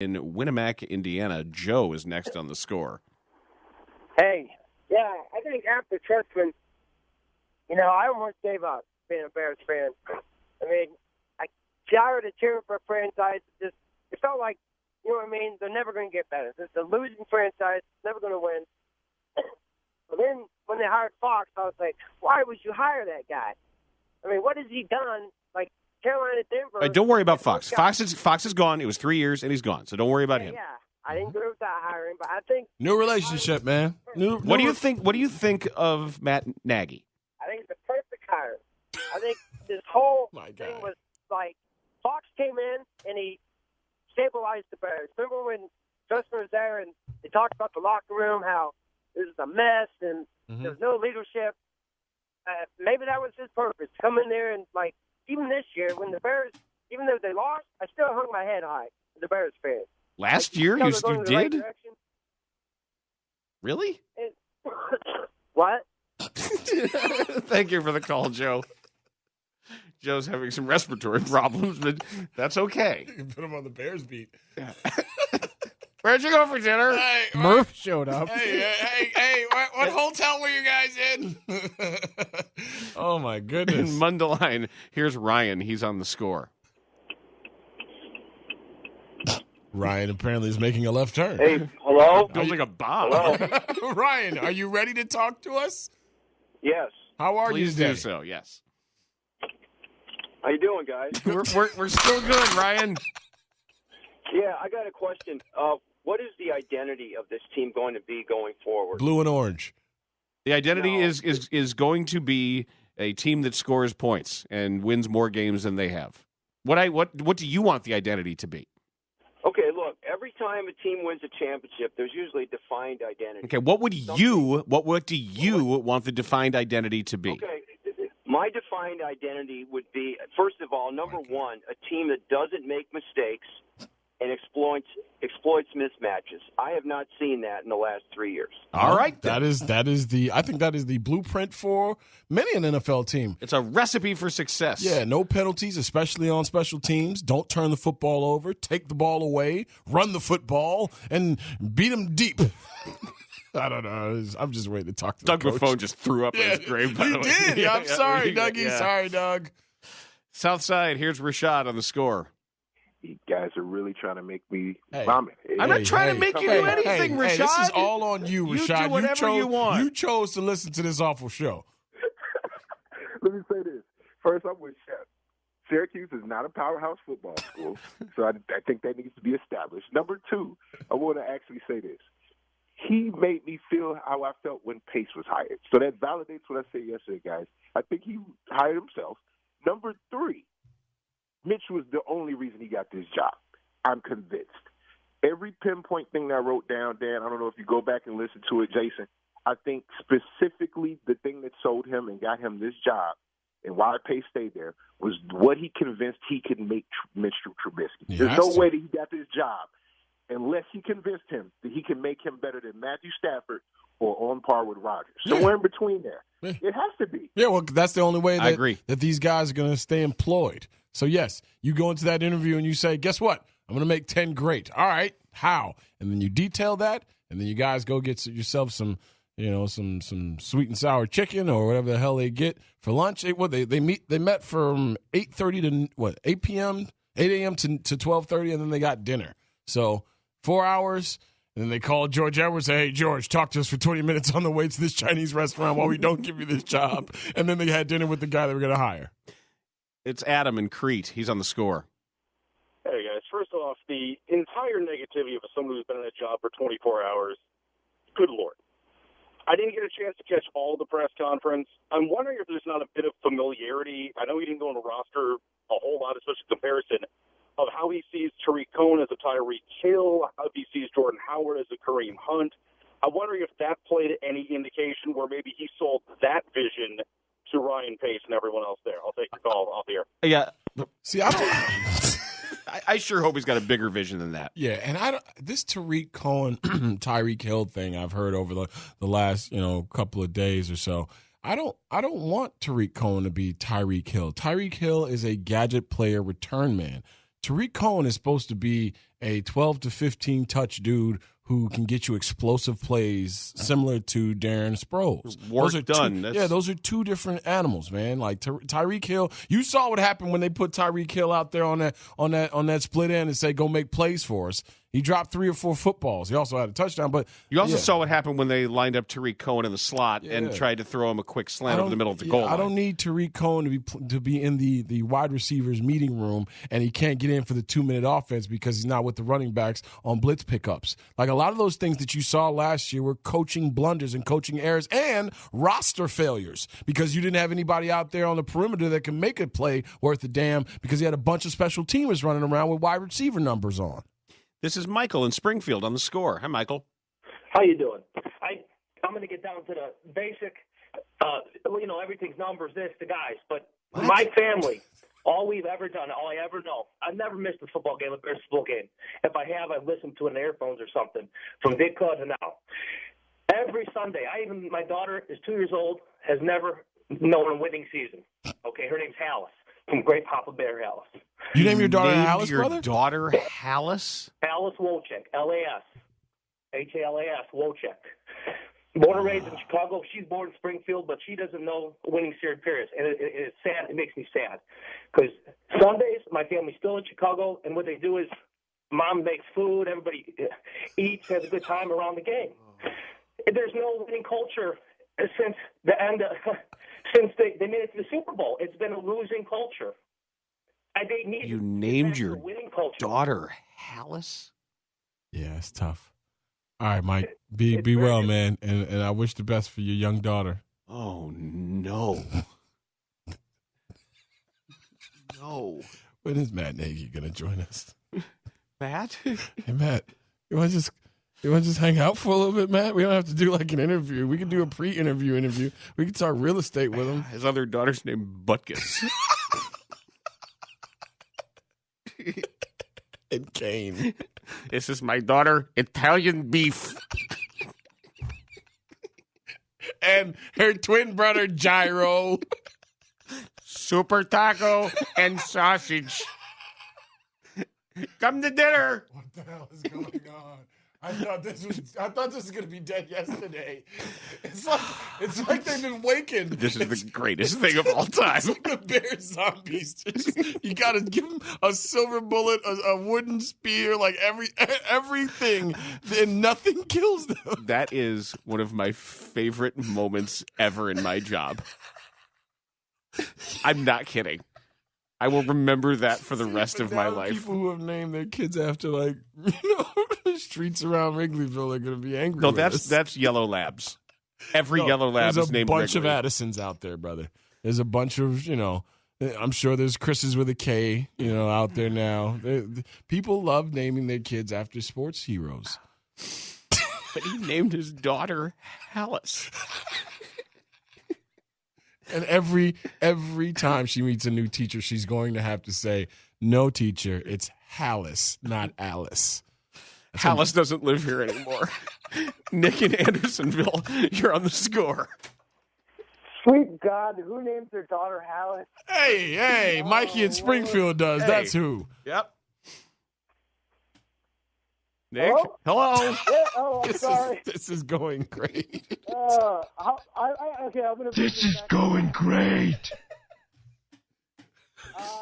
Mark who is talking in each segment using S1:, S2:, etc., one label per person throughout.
S1: in Winamac, Indiana. Joe is next on the score.
S2: Hey, yeah, I think after Trustman, I almost gave up being a Bears fan. I mean, I tired of cheering for a franchise. It felt like, they're never going to get better. It's a losing franchise, never going to win. But then when they hired Fox, I was like, why would you hire that guy? I mean, what has he done? Like Carolina, Denver.
S1: Don't worry about Fox. Fox is gone. It was 3 years, and he's gone. So don't worry about him.
S2: Yeah, I didn't agree with that hiring, but I think
S3: new relationship, man.
S1: What do you think? What do you think of Matt Nagy?
S2: I think it's the perfect hire. I think this whole thing was like Fox came in and he stabilized the Bears. Remember when Justin was there and they talked about the locker room, how it was a mess and there was no leadership. Maybe that was his purpose. Come in there and, like, even this year when the Bears, even though they lost, I still hung my head high as a Bears fan.
S1: Last year you did?
S2: Right
S1: really?
S2: What?
S1: Thank you for the call, Joe. Joe's having some respiratory problems, but that's okay.
S3: You can put him on the Bears beat.
S1: Where'd you go for dinner?
S4: Hey,
S5: Murph showed up.
S4: Hey, what hotel were you guys in?
S3: Oh, my goodness.
S1: In Mundelein, here's Ryan. He's on the score.
S3: Ryan apparently is making a left turn.
S6: Hey, hello?
S1: Feels like a bomb.
S6: Hello?
S3: Ryan, are you ready to talk to us?
S6: Yes.
S3: How are
S1: Please
S3: you today?
S1: do so, yes.
S6: How you doing, guys?
S1: We're still good, Ryan.
S6: Yeah, I got a question. What is the identity of this team going to be going forward?
S3: Blue and orange.
S1: The identity is going to be a team that scores points and wins more games than they have. What do you want the identity to be?
S6: Okay, look, every time a team wins a championship, there's usually a defined identity.
S1: Okay, what do you want the defined identity to be?
S6: Okay, my defined identity would be, first of all, number one, a team that doesn't make mistakes and exploits mismatches. I have not seen that in the last 3 years.
S1: All right,
S3: I think that is the blueprint for many an NFL team.
S1: It's a recipe for success.
S3: Yeah, no penalties, especially on special teams. Don't turn the football over. Take the ball away. Run the football and beat them deep. I don't know. I'm just waiting to talk to
S1: Doug
S3: the coach.
S1: Buffone just threw up in his grave. By the way.
S3: He did. I'm sorry, Dougie.
S1: Yeah.
S3: Sorry, Doug.
S1: Southside, here's Rashad on the score.
S7: You guys are really trying to make me vomit.
S1: I'm not trying to make you do anything, Rashad.
S3: This is all on you, Rashad.
S1: You do whatever you want.
S3: You chose to listen to this awful show.
S7: Let me say this. First, I'm with Chef. Syracuse is not a powerhouse football school, so I think that needs to be established. Number two, I want to actually say this. He made me feel how I felt when Pace was hired. So that validates what I said yesterday, guys. I think he hired himself. Number three, Mitch was the only reason he got this job. I'm convinced. Every pinpoint thing that I wrote down, Dan, I don't know if you go back and listen to it, Jason, I think specifically the thing that sold him and got him this job and why Pace stayed there was what he convinced he could make Mitch Trubisky. There's no way that he got this job unless he convinced him that he can make him better than Matthew Stafford or on par with Rodgers. Somewhere in between there. It has to be.
S3: Yeah, well, that's the only way
S1: I agree.
S3: that these guys are going to stay employed. So, yes, you go into that interview and you say, guess what? I'm going to make 10 great. All right, how? And then you detail that, and then you guys go get yourself some sweet and sour chicken or whatever the hell they get for lunch. They met from 8:30 to 8 p.m., 8 a.m. to 12:30, and then they got dinner. So 4 hours, and then they called George Edwards, say, hey, George, talk to us for 20 minutes on the way to this Chinese restaurant while we don't give you this job. And then they had dinner with the guy they were going to hire.
S1: It's Adam in Crete. He's on the score.
S8: Hey, guys. First off, the entire negativity of someone who's been in a job for 24 hours, good Lord. I didn't get a chance to catch all the press conference. I'm wondering if there's not a bit of familiarity. I know he didn't go on the roster a whole lot, especially comparison, of how he sees Tariq Cohen as a Tyreek Hill, how he sees Jordan Howard as a Kareem Hunt. I'm wondering if that played any indication where maybe he sold that vision to Ryan Pace and everyone else there. I'll take the call off the air.
S1: Yeah.
S3: See, I don't.
S1: I sure hope he's got a bigger vision than that.
S3: Yeah, and this Tariq Cohen, Tyreek Hill thing I've heard over the last couple of days or so. I don't want Tariq Cohen to be Tyreek Hill. Tyreek Hill is a gadget player return man. Tariq Cohen is supposed to be a 12 to 15 touch dude who can get you explosive plays similar to Darren Sproles. Those are two different animals, man. Like Tyreek Hill, you saw what happened when they put Tyreek Hill out there on that split end and say, go make plays for us. He dropped 3 or 4 footballs. He also had a touchdown. But
S1: you also saw what happened when they lined up Tariq Cohen in the slot and tried to throw him a quick slant over the middle of the goal line.
S3: I don't need Tariq Cohen to be in the wide receivers meeting room, and he can't get in for the 2-minute offense because he's not with the running backs on blitz pickups. Like a lot of those things that you saw last year were coaching blunders and coaching errors and roster failures because you didn't have anybody out there on the perimeter that can make a play worth a damn because you had a bunch of special teamers running around with wide receiver numbers on.
S1: This is Michael in Springfield on the Score. Hi, Michael.
S5: How you doing? I'm going to get down to the basic, everything's numbers, the guys. But my family, all we've ever done, all I ever know, I've never missed a football game, a Bears football game. If I have, I've listened to it in earphones or something from Ditka to now. Every Sunday, my daughter is 2 years old, has never known a winning season. Okay, her name's Halas. From Great Papa Bear Halas.
S3: You name your daughter Halas,
S1: your
S3: brother?
S1: Daughter Halas?
S5: Halas Wojcik, L-A-S. H-A-L-A-S, Wojcik. Born and raised in Chicago. She's born in Springfield, but she doesn't know winning series periods. And it's sad. It makes me sad. Because Sundays, my family's still in Chicago, and what they do is mom makes food, everybody eats, has a good time around the game. There's no winning culture since the end of since they made it to the Super Bowl. It's been a losing culture.
S1: You named your daughter Halas?
S3: Yeah, it's tough. All right, Mike, be well, man, and I wish the best for your young daughter.
S1: Oh, no. No.
S3: When is Matt Nagy going to join us?
S1: Matt?
S3: Hey, Matt, you want to just hang out for a little bit, Matt? We don't have to do like an interview. We can do a pre-interview. We can talk real estate with him.
S1: His other daughter's named Butkus.
S3: And Kane.
S1: This is my daughter, Italian beef.
S3: And her twin brother, Gyro.
S1: Super taco and sausage. Come to dinner.
S3: What the hell is going on? I thought this was going to be dead yesterday. It's like they've been waking.
S1: This is the greatest thing of all time.
S3: It's like the bear zombies. You got to give them a silver bullet, a wooden spear, like everything, and nothing kills them.
S1: That is one of my favorite moments ever in my job. I'm not kidding. I will remember that for the rest of my life.
S3: People who have named their kids after, streets around Wrigleyville are going to be angry.
S1: No, that's Yellow Labs. Every Yellow Lab is named
S3: There's a bunch
S1: Gregory.
S3: of Addisons out there, brother. There's a bunch of, I'm sure there's Chris's with a K, out there now. People love naming their kids after sports heroes.
S1: But he named his daughter Halas.
S3: And every time she meets a new teacher, she's going to have to say, "No, teacher, it's Halas, not Alice."
S1: Halas doesn't live here anymore. Nick in Andersonville, you're on the Score.
S2: Sweet God, who names their daughter Halas?
S3: Hey, Mikey in Springfield does.
S1: Hey.
S3: That's who.
S1: Yep. Nick? Hello?
S2: Yeah, I'm sorry.
S3: This is going great.
S2: I'm gonna.
S4: This is going great.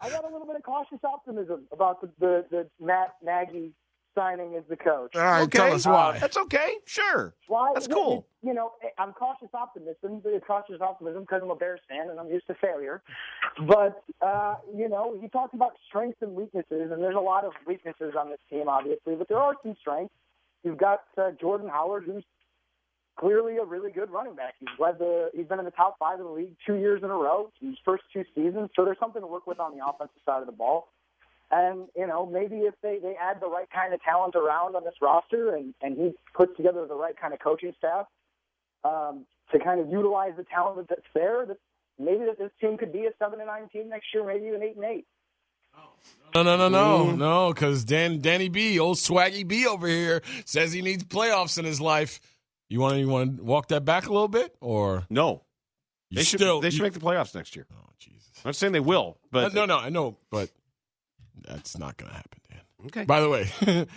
S2: I got a little bit of cautious optimism about the Matt Nagy signing as the coach.
S3: All right, tell us why.
S1: That's okay. Sure.
S2: Why?
S1: That's cool.
S2: I'm cautious optimism because I'm a Bears fan and I'm used to failure. But, he talked about strengths and weaknesses, and there's a lot of weaknesses on this team, obviously, but there are some strengths. You've got Jordan Howard, who's clearly a really good running back. He's been in the top 5 of the league 2 years in a row, his first 2 seasons, so there's something to work with on the offensive side of the ball. And, maybe if they add the right kind of talent around on this roster and he puts together the right kind of coaching staff to kind of utilize the talent that's there, that maybe that this team could be a 7-9 team next year, maybe even 8-8.
S3: No, because Danny B, old Swaggy B over here, says he needs playoffs in his life. You want to walk that back a little bit, or
S1: no? They should make the playoffs next year.
S3: Oh, Jesus!
S1: I'm not saying they will, but
S3: no, I know, but That's not going to happen, Dan.
S1: Okay.
S3: By the way,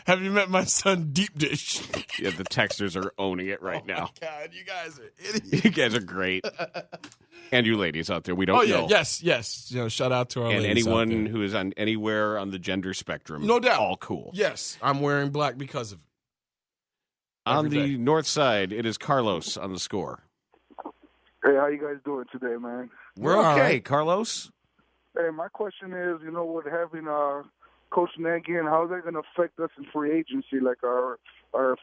S3: have you met my son, Deep Dish?
S1: Yeah, the texters are owning it right now.
S3: God, you guys are idiots.
S1: You guys are great. And you ladies out there, we don't know.
S3: Yes. Shout out to our
S1: and
S3: ladies out
S1: anyone
S3: there.
S1: who is on anywhere on the gender spectrum.
S3: No doubt.
S1: All cool.
S3: Yes, I'm wearing black because of it.
S1: On
S3: Every
S1: the
S3: day.
S1: north side, it is Carlos on the score.
S7: Hey, how you guys doing today, man?
S1: We're
S3: All
S1: okay,
S3: right.
S1: Carlos.
S7: Hey, my question is, with having Coach Nagy, and how is that going to affect us in free agency? Like, are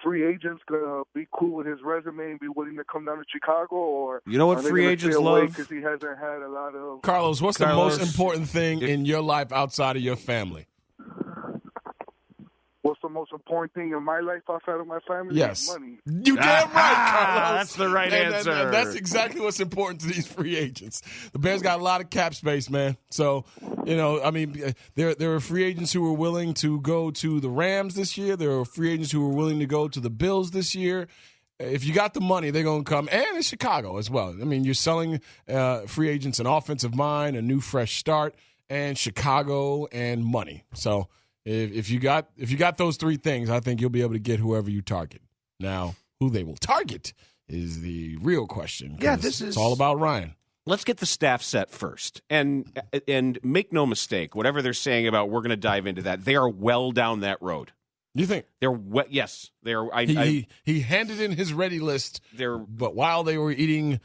S7: free agents going to be cool with his resume and be willing to come down to Chicago? Or
S1: You know what
S7: are they
S1: free
S7: gonna
S1: agents
S7: stay away
S1: love?
S7: because he hasn't had a lot of.
S3: Carlos, what's the
S1: Carlos,
S3: most important thing in your life outside of your family?
S7: What's the most important thing in my life outside of my family?
S3: Yes.
S7: Money.
S3: You damn right, Carlos.
S1: That's the right
S3: And
S1: answer.
S3: that's exactly what's important to these free agents. The Bears got a lot of cap space, man. So, there are free agents who are willing to go to the Rams this year. There are free agents who are willing to go to the Bills this year. If you got the money, they're going to come. And in Chicago as well. I mean, you're selling free agents an offensive mind, a new fresh start, and Chicago and money. So if you got those three things, I think you'll be able to get whoever you target. Now, who they will target is the real question.
S1: Yeah,
S3: it's all about Ryan.
S1: Let's get the staff set first, and make no mistake, whatever they're saying about we're going to dive into that, they are well down that road.
S3: You think
S1: They're yes, they're.
S3: he handed in his ready list? But while they were eating,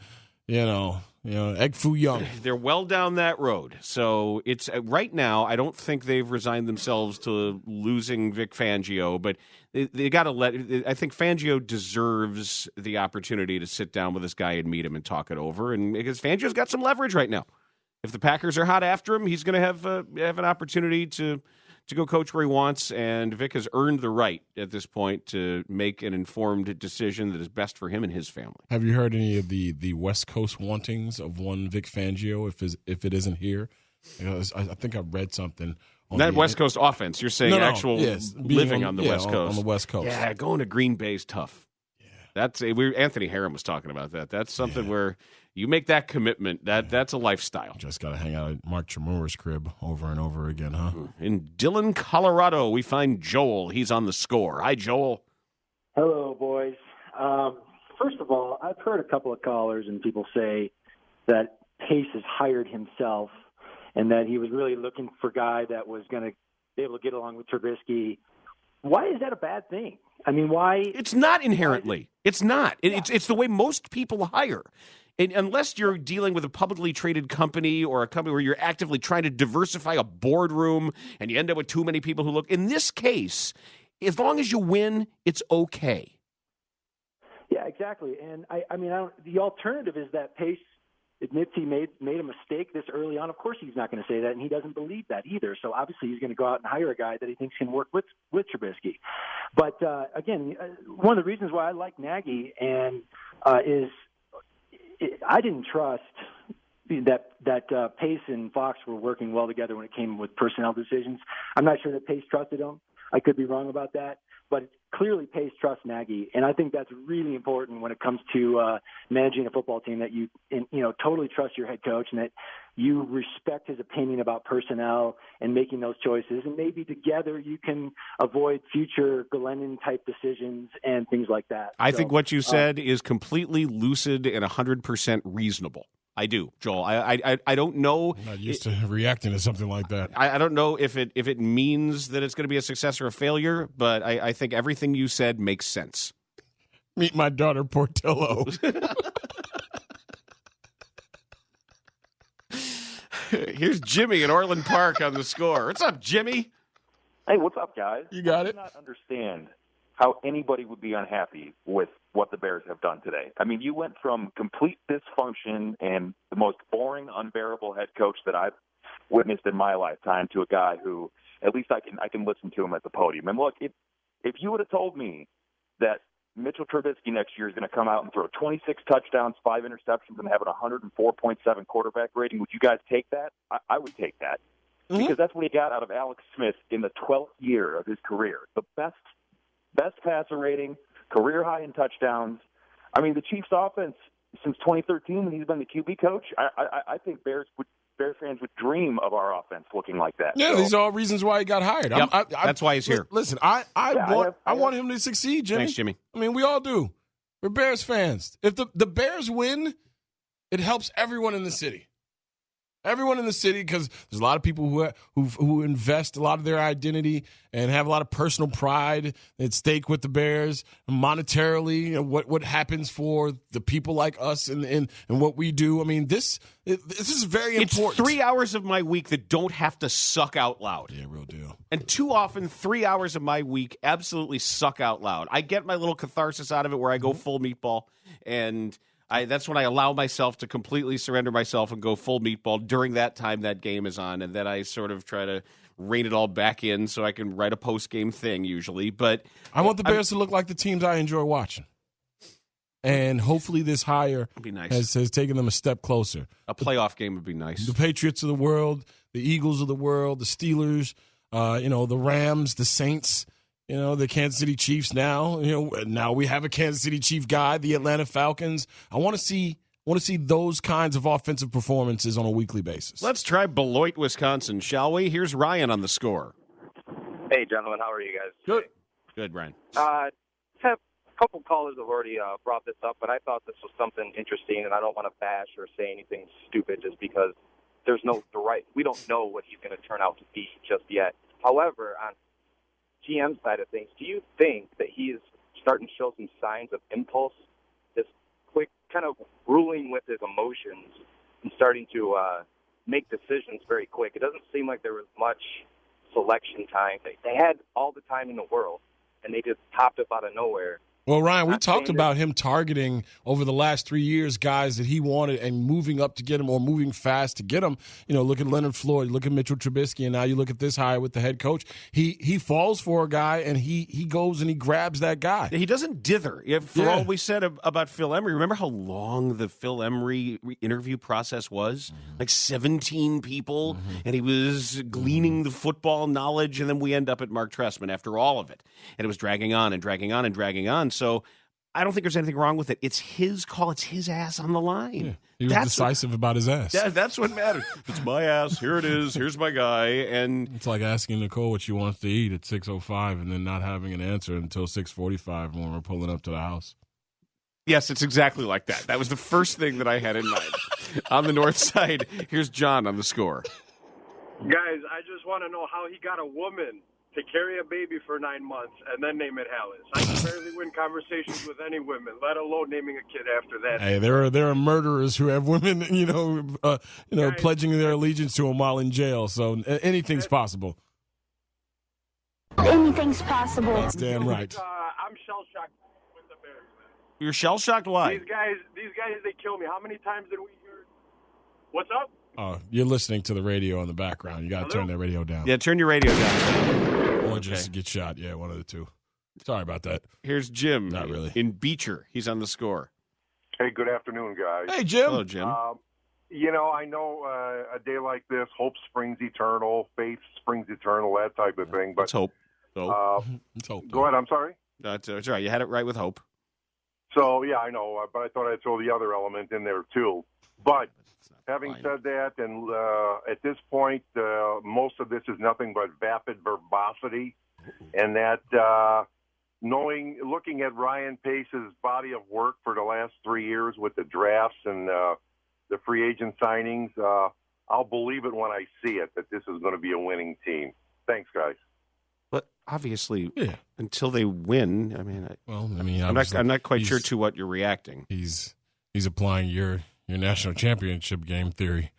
S3: egg foo young.
S1: They're well down that road. So it's right now. I don't think they've resigned themselves to losing Vic Fangio, but they got to let. I think Fangio deserves the opportunity to sit down with this guy and meet him and talk it over. And because Fangio's got some leverage right now, if the Packers are hot after him, he's going to have an opportunity to go coach where he wants. And Vic has earned the right at this point to make an informed decision that is best for him and his family.
S3: Have you heard any of the West Coast wantings of one Vic Fangio if it isn't here? I think I read something. On
S1: That West Coast offense, you're saying living on the West Coast.
S3: On the West Coast.
S1: Yeah, going to Green Bay is tough. Yeah. That's Anthony Herron was talking about that. That's something where you make that commitment. That's a lifestyle.
S3: Just got to hang out at Mark Chmura's crib over and over again, huh?
S1: In Dillon, Colorado, we find Joel. He's on the score. Hi, Joel.
S9: Hello, boys. First of all, I've heard a couple of callers and people say that Pace has hired himself and that he was really looking for a guy that was going to be able to get along with Trubisky. Why is that a bad thing? I mean, why?
S1: It's not inherently. It's not. It's the way most people hire. And unless you're dealing with a publicly traded company or a company where you're actively trying to diversify a boardroom and you end up with too many people who look. In this case, as long as you win, it's okay.
S9: Yeah, exactly. And the alternative is that Pace admits he made a mistake this early on. Of course, he's not going to say that, and he doesn't believe that either. So obviously, he's going to go out and hire a guy that he thinks can work with Trubisky. But again, one of the reasons why I like Nagy is I didn't trust that Pace and Fox were working well together when it came with personnel decisions. I'm not sure that Pace trusted him. I could be wrong about that, but clearly Pace trusts Nagy, and I think that's really important when it comes to managing a football team, that you totally trust your head coach and that you respect his opinion about personnel and making those choices, and maybe together you can avoid future Glennon-type decisions and things like that.
S1: I think what you said is completely lucid and 100% reasonable. I do, Joel. I don't know.
S3: I'm not used to reacting to something like that.
S1: I don't know if it means that it's going to be a success or a failure, but I think everything you said makes sense.
S3: Meet my daughter, Portillo.
S1: Here's Jimmy in Orland Park on the score. What's up, Jimmy?
S10: Hey, what's up, guys?
S3: You got it.
S10: I do not understand how anybody would be unhappy with what the Bears have done today. I mean, you went from complete dysfunction and the most boring, unbearable head coach that I've witnessed in my lifetime to a guy who at least I can listen to him at the podium. And look, if you would have told me that Mitchell Trubisky next year is going to come out and throw 26 touchdowns, 5 interceptions, and have a 104.7 quarterback rating, would you guys take that? I would take that. Mm-hmm. Because that's what he got out of Alex Smith in the 12th year of his career. The best passer rating, career high in touchdowns. I mean, the Chiefs' offense since 2013, when he's been the QB coach, I think Bears Bears fans would dream of our offense looking like that.
S3: Yeah,
S10: so,
S3: these are all reasons why he got hired.
S1: Yep, that's why he's here.
S3: Listen, I want him to succeed, Jimmy.
S1: Thanks, Jimmy.
S3: I mean, we all do. We're Bears fans. If the Bears win, it helps everyone in the city. Everyone in the city, because there's a lot of people who invest a lot of their identity and have a lot of personal pride at stake with the Bears monetarily. You know, what happens for the people like us and what we do. I mean, this is very important.
S1: It's 3 hours of my week that don't have to suck out loud.
S3: Yeah, real deal.
S1: And too often, 3 hours of my week absolutely suck out loud. I get my little catharsis out of it where I go full meatball, and that's when I allow myself to completely surrender myself and go full meatball during that time that game is on. And then I sort of try to rein it all back in so I can write a post-game thing usually. But
S3: I want the Bears to look like the teams I enjoy watching. And hopefully this hire
S1: be nice.
S3: has taken them a step closer.
S1: A playoff game would be nice.
S3: The Patriots of the world, the Eagles of the world, the Steelers, the Rams, the Saints, the Kansas City Chiefs now. Now we have a Kansas City Chief guy, the Atlanta Falcons. I want to see those kinds of offensive performances on a weekly basis.
S1: Let's try Beloit, Wisconsin, shall we? Here's Ryan on the score.
S11: Hey, gentlemen. How are you guys?
S1: Good, Ryan.
S11: A couple callers have already brought this up, but I thought this was something interesting, and I don't want to bash or say anything stupid just because we don't know what he's going to turn out to be just yet. However, on GM side of things, do you think that he is starting to show some signs of impulse, this quick kind of ruling with his emotions and starting to make decisions very quick? It doesn't seem like there was much selection time. They had all the time in the world, and they just popped up out of nowhere.
S3: Well, Ryan, we talked about him targeting over the last 3 years guys that he wanted and moving up to get him or moving fast to get him. Look at Leonard Floyd, look at Mitchell Trubisky, and now you look at this hire with the head coach. He falls for a guy, and he goes and he grabs that guy.
S1: He doesn't dither. For all we said about Phil Emery, remember how long the Phil Emery interview process was? Like 17 people, and he was gleaning the football knowledge, and then we end up at Mark Trestman after all of it. And it was dragging on and dragging on and dragging on. So I don't think there's anything wrong with it. It's his call. It's his ass on the line.
S3: Yeah. He was decisive about his ass.
S1: Yeah, that's what matters. It's my ass. Here it is. Here's my guy. And
S3: it's like asking Nicole what she wants to eat at 6:05 and then not having an answer until 6:45 when we're pulling up to the house.
S1: Yes, it's exactly like that. That was the first thing that I had in mind. On the north side, here's John on the score.
S12: Guys, I just want to know how he got a woman to carry a baby for 9 months and then name it Halas. I can barely win conversations with any women, let alone naming a kid after that.
S3: Hey, there are murderers who have women, Guys, pledging their allegiance to him while in jail. So anything's possible.
S13: Anything's possible.
S3: That's damn right.
S12: I'm shell shocked with the Bears.
S1: You're shell shocked? Why?
S12: These guys, they kill me. How many times did we hear? What's up?
S3: Oh, you're listening to the radio in the background. You got to turn that radio down.
S1: Yeah, turn your radio down.
S3: Or just get shot. Yeah, one of the two. Sorry about that.
S1: Here's Jim.
S3: Not really.
S1: In Beecher. He's on the score.
S7: Hey, good afternoon, guys.
S3: Hey, Jim.
S1: Hello, Jim.
S7: I know a day like this, hope springs eternal, faith springs eternal, that type of thing. But
S1: let's hope.
S3: Let's hope.
S7: Go ahead. I'm sorry.
S1: That's right. You had it right with hope.
S7: So, yeah, I know, but I thought I'd throw the other element in there, too. But having said that, and at this point, most of this is nothing but vapid verbosity, and that looking at Ryan Pace's body of work for the last 3 years with the drafts and the free agent signings, I'll believe it when I see it, that this is going to be a winning team. Thanks, guys.
S1: But obviously, until they win, I'm not quite sure to what you're reacting.
S3: He's applying your national championship game theory.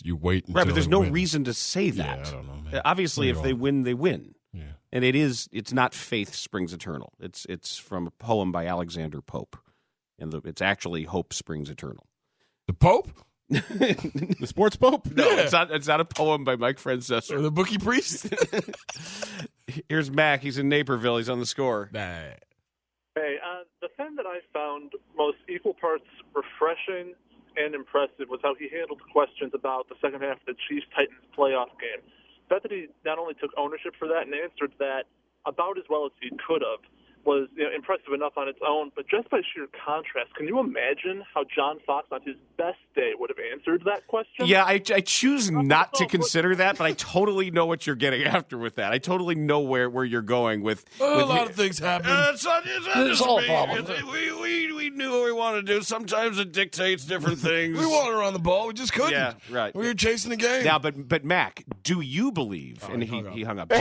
S3: You wait until
S1: but there's no reason to say that.
S3: Yeah, I don't know, man.
S1: Obviously, if they win, they win.
S3: Yeah.
S1: And it's not faith springs eternal. It's from a poem by Alexander Pope. And it's actually hope springs eternal.
S3: The Pope?
S1: The sports Pope? No, it's not a poem by Mike Francesa.
S3: Or the bookie priest?
S1: Here's Mac. He's in Naperville. He's on the score.
S14: Hey, the thing that I found most equal parts refreshing and impressive was how he handled questions about the second half of the Chiefs-Titans playoff game. The fact that he not only took ownership for that and answered that about as well as he could have. was impressive enough on its own, but just by sheer contrast, can you imagine how John Fox on his best day would have answered that question?
S1: Yeah, I choose not to consider that, but I totally know what you're getting after with that. I totally know where you're going with.
S3: A lot of things happen.
S1: It's all a problem. We knew what we wanted to do. Sometimes it dictates different things.
S3: We wanted to run the ball. We just couldn't.
S1: Yeah, right.
S3: We were chasing the game.
S1: Now, but Mac, do you believe? And he hung up.